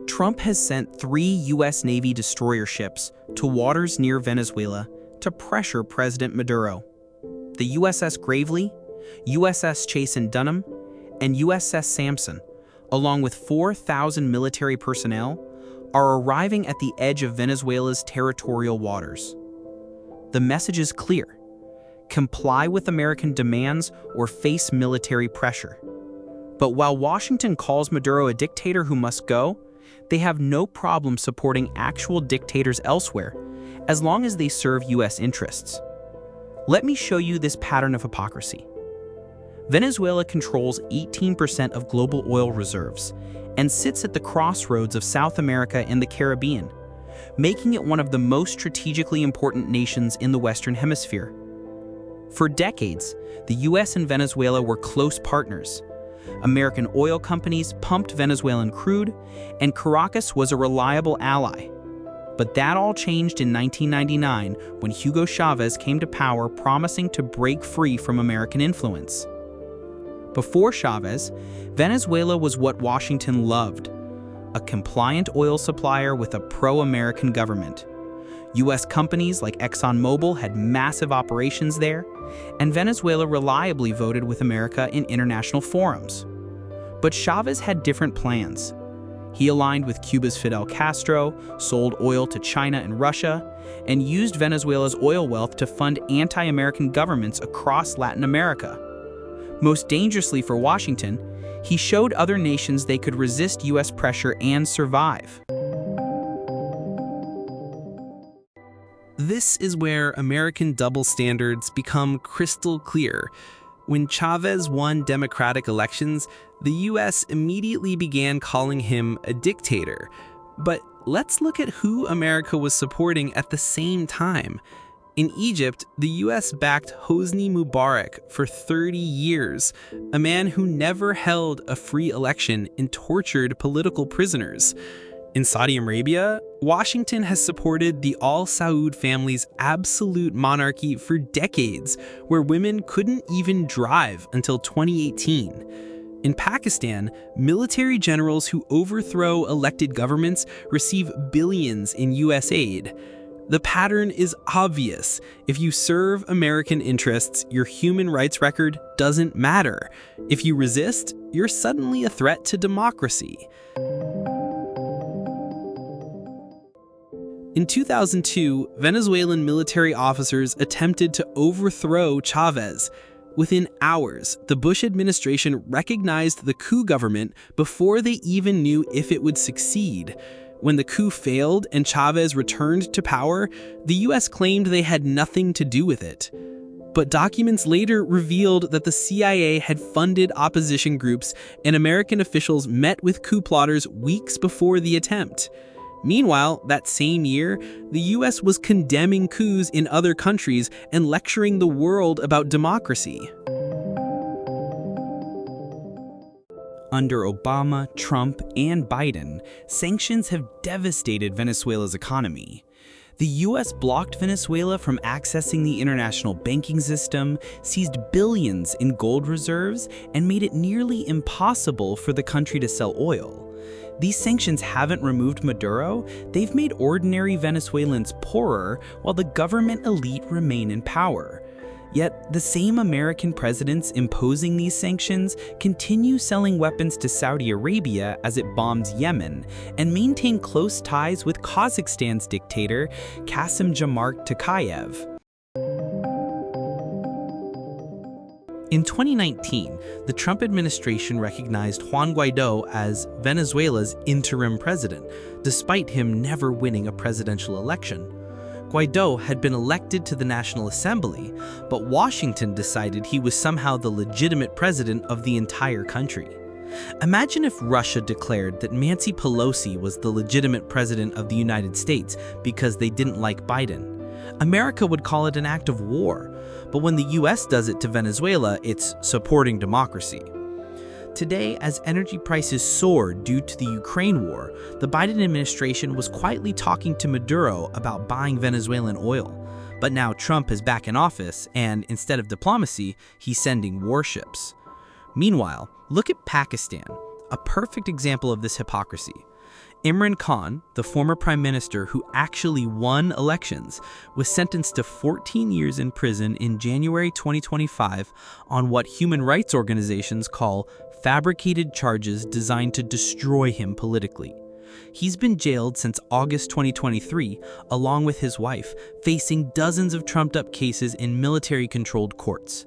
Trump has sent 3 U.S. Navy destroyer ships to waters near Venezuela to pressure President Maduro. The USS Gravely, USS Chase and Dunham, and USS Sampson, along with 4,000 military personnel, are arriving at the edge of Venezuela's territorial waters. The message is clear: comply with American demands or face military pressure. But while Washington calls Maduro a dictator who must go, they have no problem supporting actual dictators elsewhere, as long as they serve U.S. interests. Let me show you this pattern of hypocrisy. Venezuela controls 18% of global oil reserves and sits at the crossroads of South America and the Caribbean, making it one of the most strategically important nations in the Western Hemisphere. For decades, the U.S. and Venezuela were close partners. American oil companies pumped Venezuelan crude, and Caracas was a reliable ally. But that all changed in 1999 when Hugo Chavez came to power promising to break free from American influence. Before Chavez, Venezuela was what Washington loved: a compliant oil supplier with a pro-American government. U.S. companies like ExxonMobil had massive operations there, and Venezuela reliably voted with America in international forums. But Chavez had different plans. He aligned with Cuba's Fidel Castro, sold oil to China and Russia, and used Venezuela's oil wealth to fund anti-American governments across Latin America. Most dangerously for Washington, he showed other nations they could resist U.S. pressure and survive. This is where American double standards become crystal clear. When Chavez won democratic elections, the U.S. immediately began calling him a dictator. But let's look at who America was supporting at the same time. In Egypt, the U.S. backed Hosni Mubarak for 30 years, a man who never held a free election and tortured political prisoners. In Saudi Arabia, Washington has supported the Saud family's absolute monarchy for decades, where women couldn't even drive until 2018. In Pakistan, military generals who overthrow elected governments receive billions in U.S. aid. The pattern is obvious. If you serve American interests, your human rights record doesn't matter. If you resist, you're suddenly a threat to democracy. In 2002, Venezuelan military officers attempted to overthrow Chavez. Within hours, the Bush administration recognized the coup government before they even knew if it would succeed. When the coup failed and Chavez returned to power, the U.S. claimed they had nothing to do with it. But documents later revealed that the CIA had funded opposition groups, and American officials met with coup plotters weeks before the attempt. Meanwhile, that same year, the U.S. was condemning coups in other countries and lecturing the world about democracy. Under Obama, Trump, and Biden, sanctions have devastated Venezuela's economy. The U.S. blocked Venezuela from accessing the international banking system, seized billions in gold reserves, and made it nearly impossible for the country to sell oil. These sanctions haven't removed Maduro, they've made ordinary Venezuelans poorer while the government elite remain in power. Yet, the same American presidents imposing these sanctions continue selling weapons to Saudi Arabia as it bombs Yemen, and maintain close ties with Kazakhstan's dictator, Kassym-Jomart Tokayev. In 2019, the Trump administration recognized Juan Guaidó as Venezuela's interim president, despite him never winning a presidential election. Guaidó had been elected to the National Assembly, but Washington decided he was somehow the legitimate president of the entire country. Imagine if Russia declared that Nancy Pelosi was the legitimate president of the United States because they didn't like Biden. America would call it an act of war, but when the US does it to Venezuela, it's supporting democracy. Today, as energy prices soared due to the Ukraine war, the Biden administration was quietly talking to Maduro about buying Venezuelan oil. But now Trump is back in office, and instead of diplomacy, he's sending warships. Meanwhile, look at Pakistan, a perfect example of this hypocrisy. Imran Khan, the former prime minister who actually won elections, was sentenced to 14 years in prison in January 2025 on what human rights organizations call fabricated charges designed to destroy him politically. He's been jailed since August 2023, along with his wife, facing dozens of trumped-up cases in military-controlled courts.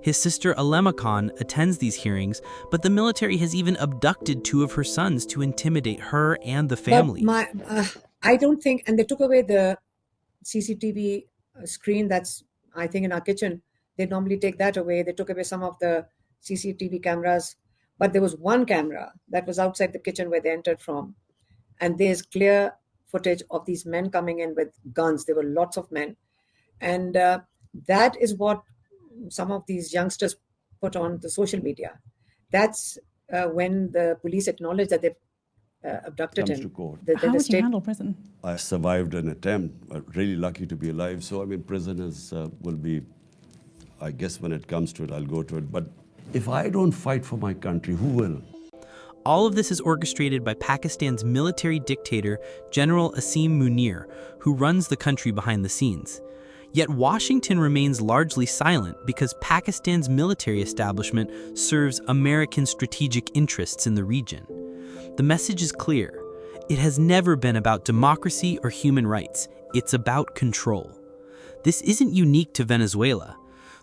His sister Alema Khan attends these hearings, but the military has even abducted 2 of her sons to intimidate her and the family. I don't think, and they took away the CCTV screen that's, I think, in our kitchen. They normally take that away. They took away some of the CCTV cameras, but there was one camera that was outside the kitchen where they entered from. And there's clear footage of these men coming in with guns. There were lots of men. And that is what some of these youngsters put on the social media. That's when the police acknowledged that they've abducted him. To court. How would you handle prison? I survived an attempt. I'm really lucky to be alive. So, I mean, prison will be, I guess when it comes to it, I'll go to it. But if I don't fight for my country, who will? All of this is orchestrated by Pakistan's military dictator, General Asim Munir, who runs the country behind the scenes. Yet Washington remains largely silent because Pakistan's military establishment serves American strategic interests in the region. The message is clear. It has never been about democracy or human rights. It's about control. This isn't unique to Venezuela.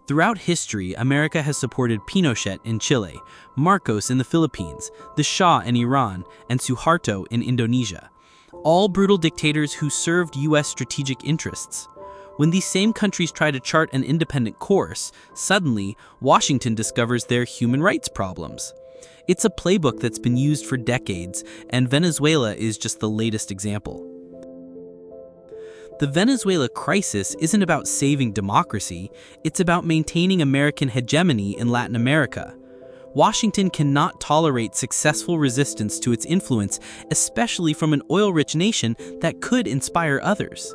Throughout history, America has supported Pinochet in Chile, Marcos in the Philippines, the Shah in Iran, and Suharto in Indonesia. All brutal dictators who served U.S. strategic interests. When these same countries try to chart an independent course, suddenly, Washington discovers their human rights problems. It's a playbook that's been used for decades, and Venezuela is just the latest example. The Venezuela crisis isn't about saving democracy, it's about maintaining American hegemony in Latin America. Washington cannot tolerate successful resistance to its influence, especially from an oil-rich nation that could inspire others.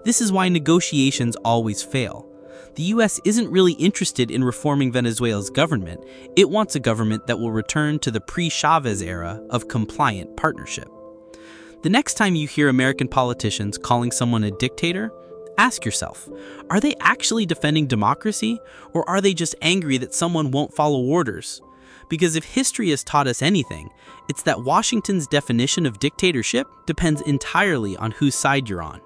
This is why negotiations always fail. The U.S. isn't really interested in reforming Venezuela's government. It wants a government that will return to the pre-Chavez era of compliant partnership. The next time you hear American politicians calling someone a dictator, ask yourself, are they actually defending democracy, or are they just angry that someone won't follow orders? Because if history has taught us anything, it's that Washington's definition of dictatorship depends entirely on whose side you're on.